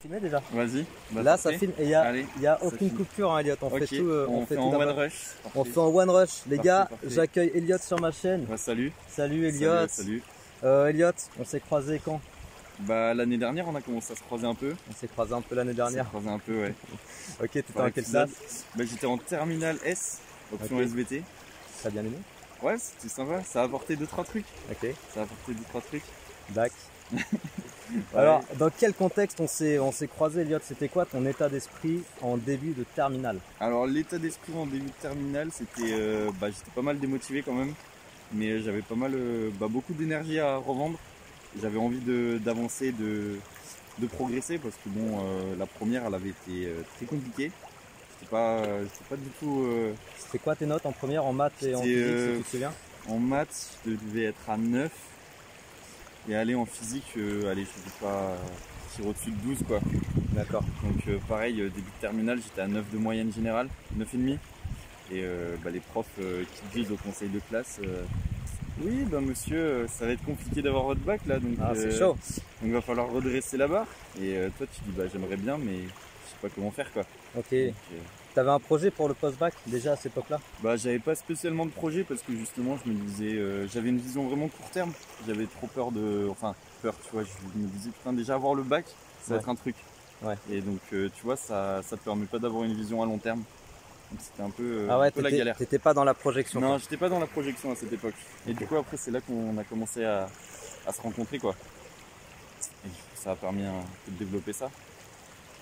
filmer déjà. Vas-y. Bah, là ça filme et il y a aucune coupure hein, Elliot. On okay. fait tout. On fait en one rush. On fait en one rush. Les gars, parfait. j'accueille Elliot sur ma chaîne. Bah, salut. Salut Elliot. Salut. Elliot, on s'est croisé quand? Bah l'année dernière on a commencé à se croiser un peu. On s'est croisé un peu l'année dernière. On s'est croisé un peu ouais. Ok, tu étais en quelle classe? Bah j'étais en terminale S, option SVT. T'as bien aimé? Ouais, c'était sympa, ça a apporté 2-3 trucs. Ok. Ça a apporté 2-3 trucs. Dac. Alors, dans quel contexte on s'est croisé, Elliot? C'était quoi ton état d'esprit en début de terminale? Alors, l'état d'esprit en début de terminale, c'était. J'étais pas mal démotivé quand même, mais j'avais pas mal. Beaucoup d'énergie à revendre. J'avais envie d'avancer, de progresser parce que bon, la première, elle avait été très compliquée. J'étais pas du tout. C'était quoi tes notes en première, en maths et en physique, si tu te souviens? En maths, je devais être à 9. Et aller en physique, je ne sais pas tirer au-dessus de 12 quoi. D'accord. Donc pareil, début de terminale, j'étais à 9 de moyenne générale, 9,5. Et les profs qui disent au conseil de classe, oui monsieur, ça va être compliqué d'avoir votre bac là, donc c'est chaud. Donc il va falloir redresser la barre. Et toi tu dis j'aimerais bien mais je sais pas comment faire quoi. Ok. T'avais un projet pour le post-bac déjà à cette époque-là? J'avais pas spécialement de projet parce que justement je me disais, j'avais une vision vraiment court terme. J'avais trop peur tu vois, je me disais putain déjà avoir le bac, ça va être un truc. Ouais. Et donc tu vois, ça te permet pas d'avoir une vision à long terme. Donc c'était un peu, un peu la galère. T'étais pas dans la projection? Non, j'étais pas dans la projection à cette époque. Et du coup après c'est là qu'on a commencé à se rencontrer quoi. Et du coup, ça a permis de développer ça.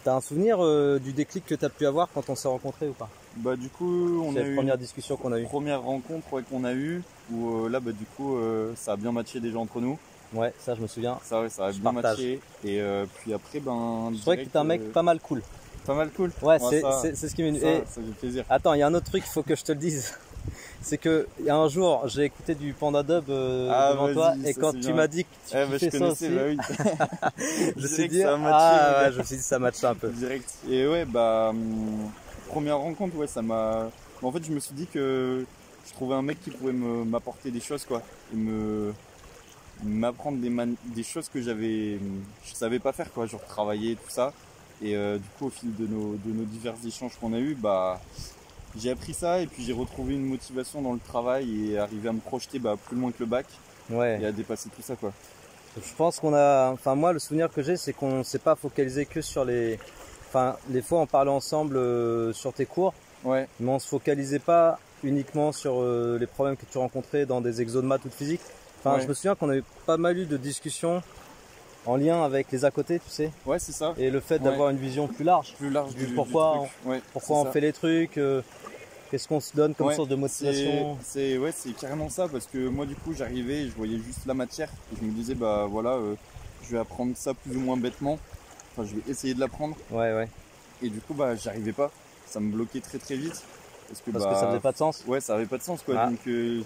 T'as un souvenir du déclic que tu as pu avoir quand on s'est rencontrés ou pas? Du coup, on a eu la première discussion qu'on a eue. Première rencontre qu'on a eue où là du coup ça a bien matché déjà entre nous. Ouais, ça je me souviens. Ça a bien matché. Et puis après je trouvais que t'es un mec pas mal cool. Pas mal cool. Ouais, c'est ce qui m'est venu. Ça fait plaisir. Attends, il y a un autre truc, il faut que je te le dise. C'est que il y a un jour, j'ai écouté du Panda Dub devant toi et quand tu m'as dit que tu kiffais ça aussi, je me suis dit je me suis dit ça matchait un peu. Direct. Et ouais, première rencontre, ouais, ça m'a. En fait, je me suis dit que je trouvais un mec qui pouvait m'apporter des choses quoi, et m'apprendre des choses que je savais pas faire quoi, genre travailler tout ça. Et du coup, au fil de nos divers échanges qu'on a eu, j'ai appris ça et puis j'ai retrouvé une motivation dans le travail et arrivé à me projeter plus loin que le bac et à dépasser tout ça quoi. Je pense moi le souvenir que j'ai c'est qu'on ne s'est pas focalisé que sur les fois on parlait ensemble sur tes cours, mais on se focalisait pas uniquement sur les problèmes que tu rencontrais dans des exos de maths ou de physique. Je me souviens qu'on avait pas mal eu de discussions en lien avec les à côté, tu sais. Ouais, c'est ça. Et le fait d'avoir une vision plus large du pourquoi on fait les trucs, qu'est-ce qu'on se donne comme source de motivation. C'est carrément ça, parce que moi du coup j'arrivais et je voyais juste la matière et je me disais je vais apprendre ça plus ou moins bêtement. Enfin, je vais essayer de l'apprendre. Ouais. Et du coup j'ai pas. Ça me bloquait très très vite. Parce que ça faisait pas de sens. Ouais, ça avait pas de sens quoi. Donc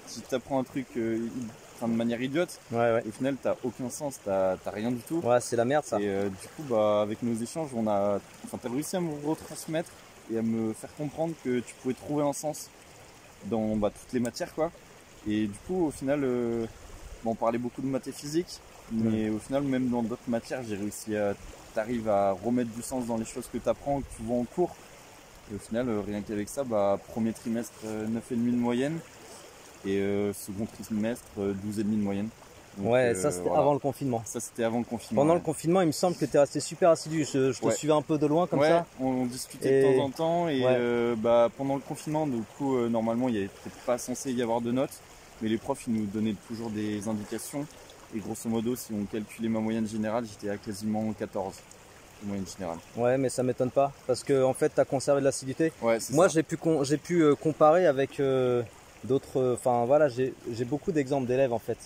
si tu apprends un truc de manière idiote, au final t'as aucun sens, t'as rien du tout. Ouais, c'est la merde ça. Et du coup avec nos échanges t'as réussi à me retransmettre et à me faire comprendre que tu pouvais trouver un sens dans toutes les matières quoi. Et du coup au final on parlait beaucoup de maths et physique, mais au final même dans d'autres matières j'ai réussi t'arrives à remettre du sens dans les choses que t'apprends, que tu vois en cours. Et au final rien qu'avec ça, premier trimestre 9,5 de moyenne. Et second trimestre 12,5 de moyenne. Donc, ça c'était avant le confinement. Ça c'était avant le confinement. Pendant le confinement, il me semble que tu es resté super assidu. Je te suivais un peu de loin comme ça. On discutait de temps en temps et pendant le confinement, du coup normalement il n'y avait peut-être pas censé y avoir de notes, mais les profs ils nous donnaient toujours des indications et grosso modo si on calculait ma moyenne générale, j'étais à quasiment 14 de moyenne générale. Ouais, mais ça m'étonne pas parce que en fait tu as conservé de l'assiduité. Ouais, moi j'ai pu comparer avec d'autres, j'ai beaucoup d'exemples d'élèves en fait.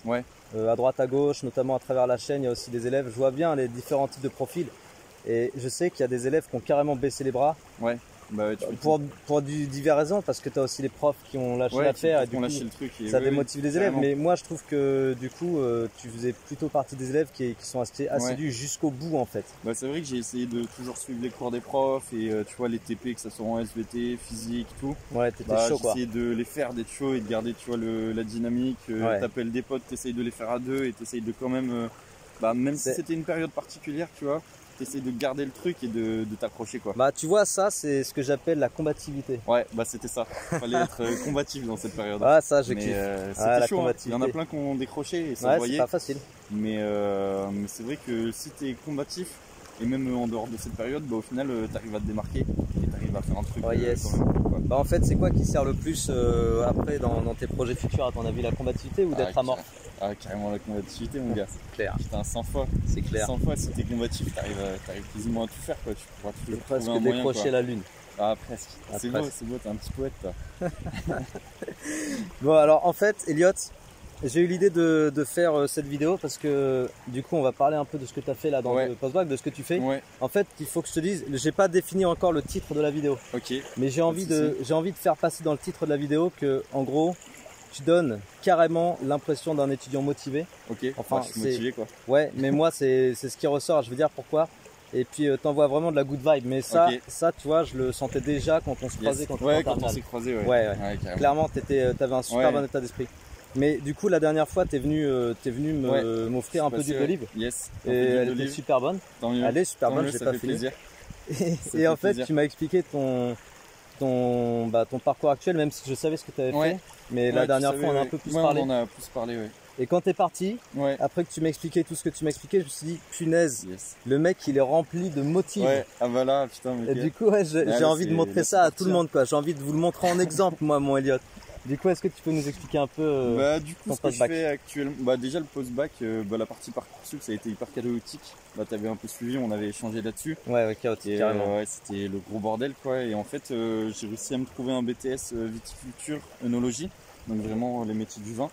À droite à gauche, notamment à travers la chaîne, il y a aussi des élèves. Je vois bien les différents types de profils et je sais qu'il y a des élèves qui ont carrément baissé les bras. Pour diverses raisons, parce que tu as aussi les profs qui ont lâché l'affaire et du coup, le truc et ça démotive les élèves. Mais moi je trouve que du coup tu faisais plutôt partie des élèves qui sont restés assidus jusqu'au bout en fait. C'est vrai que j'ai essayé de toujours suivre les cours des profs et tu vois les TP, que ça soit en SVT, physique, tout. T'étais chaud quoi. J'essayais de les faire d'être chaud et de garder la dynamique. T'appelles des potes, t'essayes de les faire à deux et t'essayes de quand même, même si c'était une période particulière, tu vois, t'essayes de garder le truc et de t'accrocher quoi. Bah tu vois, ça c'est ce que j'appelle la combativité. Ouais, bah c'était ça. Fallait être combatif dans cette période. Ah ça je kiffe. C'était chaud, hein. Il y en a plein qui ont décroché et ça voyait. C'est pas facile. Mais c'est vrai que si t'es combatif, et même en dehors de cette période, bah, au final t'arrives à te démarquer et t'arrives à faire un truc. Yes. Quand même, quoi. Bah en fait c'est quoi qui sert le plus après dans tes projets futurs à ton avis, la combativité ou d'être amorphe? Ah carrément la combativité mon gars. C'est clair. Putain 100 fois. C'est clair. 100 fois si t'es combatif t'arrives quasiment à tout faire quoi. Tu pourras toujours trouver un moyen. Décrocher la lune. Ah presque. C'est beau, t'es un petit poète toi. Bon alors en fait Elliot, j'ai eu l'idée de faire cette vidéo parce que du coup on va parler un peu de ce que tu as fait là dans le post-bac, de ce que tu fais. En fait il faut que je te dise, j'ai pas défini encore le titre de la vidéo. Ok. Mais j'ai envie de faire passer dans le titre de la vidéo que en gros tu donnes carrément l'impression d'un étudiant motivé. Ok, enfin je suis motivé quoi. Ouais mais moi c'est ce qui ressort, je veux dire pourquoi. Et puis t'envoies vraiment de la good vibe, mais ça tu vois je le sentais déjà quand on se croisait, quand on s'est croisé. Clairement t'avais un super bon état d'esprit. Mais du coup la dernière fois t'es venu m'offrir un peu d'huile d'olive. Yes. Et elle était super bonne. Tant mieux. Elle est super bonne, j'ai pas fini. Et en fait tu m'as expliqué ton parcours actuel, même si je savais ce que tu avais fait. Mais la dernière fois on a un peu plus parlé. On en a plus parlé, oui. Et quand t'es parti, après que tu m'expliquais tout ce que tu m'expliquais, je me suis dit punaise, le mec il est rempli de motifs. Ouais, ah bah là, putain. Et du coup j'ai envie de montrer ça à tout le monde quoi. J'ai envie de vous le montrer en exemple moi mon Elliot. Du coup, est-ce que tu peux nous expliquer un peu du coup, ce que je fais actuellement, déjà le post-bac, la partie Parcoursup, ça a été hyper chaotique. T'avais un peu suivi, on avait échangé là-dessus. Ouais, chaotique, carrément. C'était le gros bordel, quoi. Et en fait, j'ai réussi à me trouver un BTS viticulture, œnologie, donc vraiment les métiers du vin,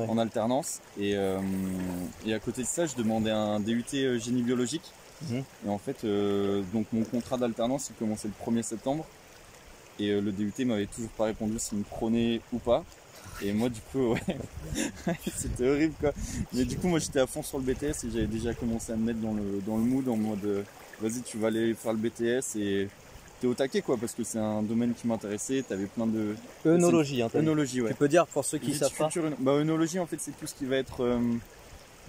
en alternance. Et à côté de ça, je demandais un DUT génie biologique. Et en fait, donc mon contrat d'alternance, il commençait le 1er septembre. Et le DUT m'avait toujours pas répondu s'il me prenait ou pas. Et moi du coup c'était horrible quoi. Mais du coup moi j'étais à fond sur le BTS et j'avais déjà commencé à me mettre dans le mood en mode vas-y tu vas aller faire le BTS et t'es au taquet quoi parce que c'est un domaine qui m'intéressait, t'avais plein de... Œnologie œnologie Tu peux dire pour ceux qui savent pas. Œnologie en fait c'est tout ce qui va être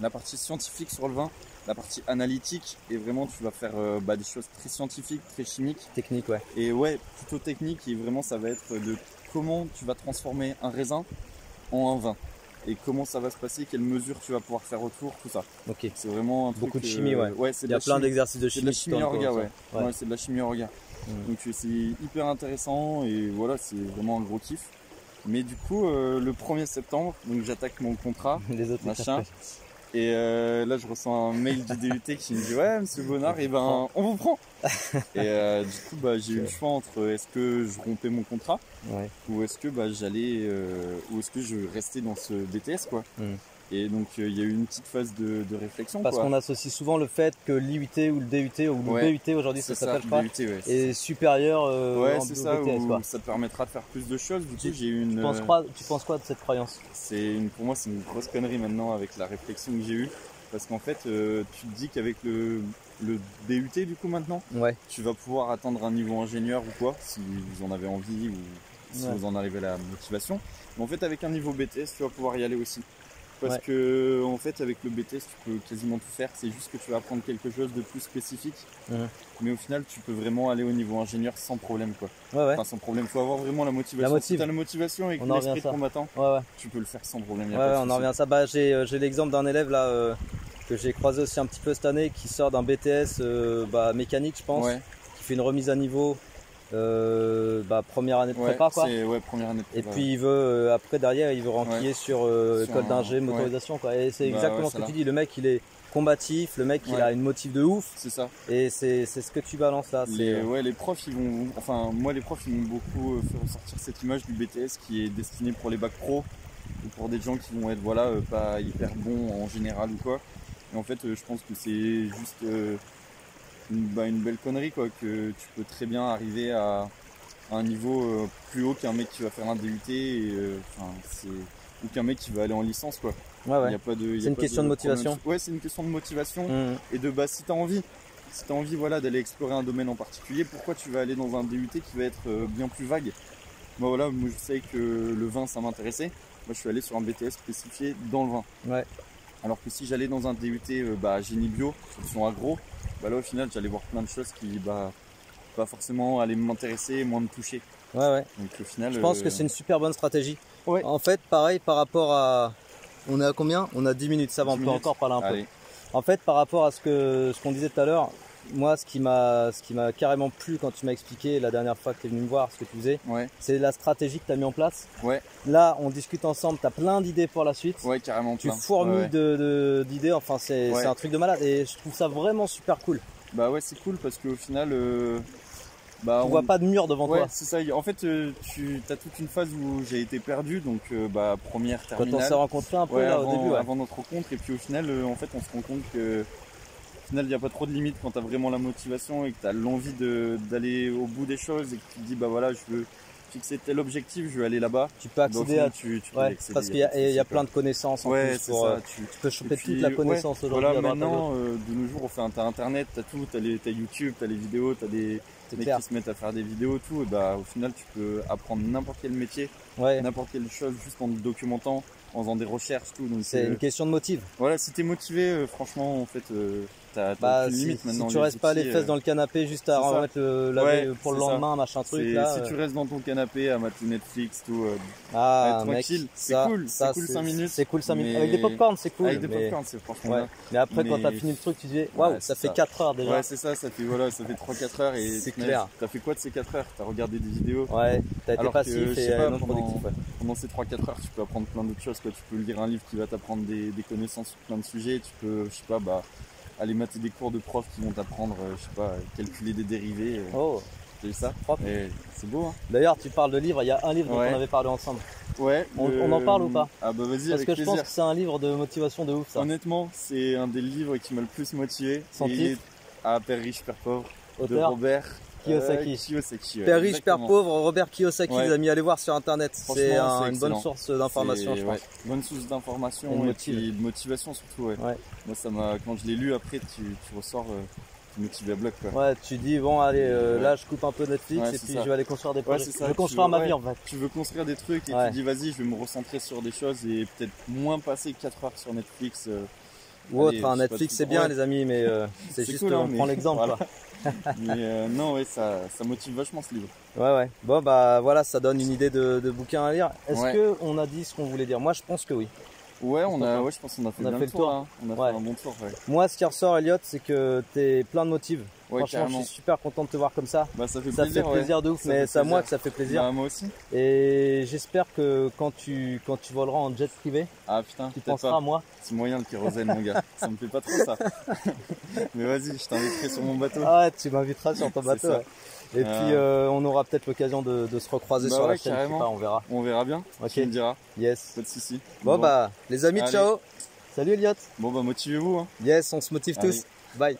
la partie scientifique sur le vin. La partie analytique et vraiment tu vas faire des choses très scientifiques, très chimiques. Technique Et plutôt technique et vraiment ça va être de comment tu vas transformer un raisin en un vin. Et comment ça va se passer, quelles mesures tu vas pouvoir faire autour, tout ça. Ok. C'est vraiment un truc... Beaucoup de chimie Il y a plein d'exercices de chimie. C'est de la chimie orga c'est de la chimie orga. Donc c'est hyper intéressant et voilà c'est vraiment un gros kiff. Mais du coup le 1er septembre, donc j'attaque mon contrat, les autres machin. Et là, je reçois un mail du DUT qui me dit ouais, monsieur Bonnard, on vous prend. Et du coup, j'ai eu le choix entre est-ce que je rompais mon contrat ou est-ce que j'allais ou est-ce que je restais dans ce BTS quoi. Et donc il y a eu une petite phase de réflexion. Parce qu'on associe souvent le fait que l'IUT ou le DUT ou le BUT aujourd'hui ça s'appelle pas est supérieur en c'est ça, BTS, quoi. Ça te permettra de faire plus de choses. Du coup j'ai eu une... Tu penses quoi de cette croyance? Pour moi c'est une grosse connerie maintenant avec la réflexion que j'ai eue. Parce qu'en fait tu te dis qu'avec le DUT du coup maintenant tu vas pouvoir atteindre un niveau ingénieur ou quoi si vous en avez envie ou si vous en arrivez à la motivation. Mais en fait avec un niveau BTS tu vas pouvoir y aller aussi. Parce que en fait avec le BTS tu peux quasiment tout faire, c'est juste que tu vas apprendre quelque chose de plus spécifique. Mais au final tu peux vraiment aller au niveau ingénieur sans problème quoi. Enfin sans problème, faut avoir vraiment la motivation. Si tu as la motivation et que l'esprit de combattant, tu peux le faire sans problème. On en revient à ça. J'ai l'exemple d'un élève là que j'ai croisé aussi un petit peu cette année qui sort d'un BTS mécanique je pense, qui fait une remise à niveau. Première année de prépa quoi. Première année de prépa, et puis il veut après derrière il veut renquiller sur école d'ingé motorisation quoi. Et c'est exactement ce que tu dis, le mec il est combatif, le mec il a une motive de ouf. C'est ça. Et c'est ce que tu balances là. Les profs ils vont, les profs ils m'ont beaucoup fait ressortir cette image du BTS qui est destiné pour les bacs pro ou pour des gens qui vont être pas hyper bons en général ou quoi. Et en fait je pense que c'est juste une belle connerie quoi, que tu peux très bien arriver à un niveau plus haut qu'un mec qui va faire un DUT ou qu'un mec qui va aller en licence quoi. Y a pas de, c'est une question de motivation. C'est une question de motivation et de si t'as envie d'aller explorer un domaine en particulier, pourquoi tu vas aller dans un DUT qui va être bien plus vague. Moi je sais que le vin ça m'intéressait, moi je suis allé sur un BTS spécifié dans le vin. Alors que si j'allais dans un DUT génie bio, option agro, là au final j'allais voir plein de choses qui pas forcément allaient m'intéresser, moins me toucher. Ouais. Donc au final, je pense que c'est une super bonne stratégie. Ouais. En fait, pareil par rapport à... On est à combien? On a 10 minutes, ça va, on peut encore parler un peu. En fait, par rapport à ce qu'on disait tout à l'heure, moi ce qui m'a carrément plu quand tu m'as expliqué la dernière fois que tu es venu me voir ce que tu faisais, c'est la stratégie que tu as mis en place. Là, on discute ensemble, tu as plein d'idées pour la suite. Carrément tu fourmilles d'idées, enfin c'est un truc de malade et je trouve ça vraiment super cool. Bah ouais, c'est cool parce qu'au final on voit pas de mur devant toi. C'est ça. En fait, tu as toute une phase où j'ai été perdu, donc première, terminale. Quand on s'est rencontrés un peu là, au début. Avant notre rencontre, et puis au final, en fait, on se rend compte que au final, il n'y a pas trop de limites quand tu as vraiment la motivation et que tu as l'envie d'aller au bout des choses et que tu te dis, voilà, je veux fixer tel objectif, je veux aller là-bas. Tu peux accéder à... tu peux accéder, parce qu'il y a plein de connaissances en plus. C'est ça. Tu peux choper toute la connaissance aujourd'hui. Voilà, maintenant, de nos jours, t'as Internet, t'as tout, t'as YouTube, t'as les vidéos, t'as des mecs qui se mettent à faire des vidéos, tout. Et au final, tu peux apprendre n'importe quel métier, n'importe quelle chose, juste en te documentant, en faisant des recherches, tout. C'est une question de motive. Voilà, si t'es motivé, franchement, en fait, t'as aucune limite maintenant. Si tu restes pas les fesses dans le canapé juste à remettre laver pour le lendemain, machin truc là. Si tu restes dans ton canapé à mater Netflix, tout, tranquille, c'est cool 5 minutes. C'est cool 5 minutes. Avec des popcorn, c'est cool. Avec des popcorn, c'est franchement. Mais après, quand t'as fini le truc, tu dis, waouh, ça fait 4 heures déjà. Ouais, c'est ça, ça fait 3-4 heures et c'est clair. T'as fait quoi de ces 4 heures? T'as regardé des vidéos? Ouais, t'as été passif et non productif. Pendant ces 3-4 heures, tu peux apprendre plein d'autres choses, quoi. Tu peux lire un livre qui va t'apprendre des connaissances sur plein de sujets, tu peux, je sais pas, aller mater des cours de profs qui vont t'apprendre, je sais pas, calculer des dérivés. C'est ça. C'est beau, hein. D'ailleurs, tu parles de livres, il y a un livre dont on avait parlé ensemble. Ouais. On en parle ou pas? Ah bah vas-y, parce que je pense que c'est un livre de motivation de ouf, ça. Honnêtement, c'est un des livres qui m'a le plus motivé. Son titre? Père riche, père pauvre, auteur de Robert Kiyosaki. Père riche, père pauvre, Robert Kiyosaki, les amis, allez voir sur internet. C'est une bonne source d'information, je pense. Bonne source d'information et puis de motivation surtout. Moi, quand je l'ai lu après, tu ressors motivé à bloc, quoi. Ouais, tu dis bon allez, là je coupe un peu Netflix et puis je vais aller construire des projets. Je veux construire ma vie en fait. Tu veux construire des trucs et tu dis vas-y, je vais me recentrer sur des choses et peut-être moins passer 4 heures sur Netflix. Ou autre, Netflix c'est bien les amis, mais c'est juste cool, on prend l'exemple. Voilà. Mais non, ça motive vachement ce livre. Ouais. Bon voilà, ça donne une idée de bouquin à lire. Est-ce que on a dit ce qu'on voulait dire? Moi je pense que oui. Ouais, je pense qu'on a fait le tour. Hein. On a fait un bon tour. Moi, ce qui ressort, Elliot, c'est que t'es plein de motifs. Franchement, carrément. je suis super content de te voir comme ça. Ça fait plaisir de ouf, mais c'est à moi que ça fait plaisir. Moi aussi. Et j'espère que quand tu voleras en jet privé, tu penseras à moi. C'est moyen le kérosène, mon gars. Ça me fait pas trop ça. Mais vas-y, je t'inviterai sur mon bateau. Ah ouais, tu m'inviteras sur ton bateau. Et puis on aura peut-être l'occasion de se recroiser sur la chaîne, je sais pas, on verra. On verra bien, tu me diras. Yes. Pas de soucis. Bon les amis, ciao. Salut Elliot. Bon motivez-vous. Hein. Yes, on se motive tous. Bye.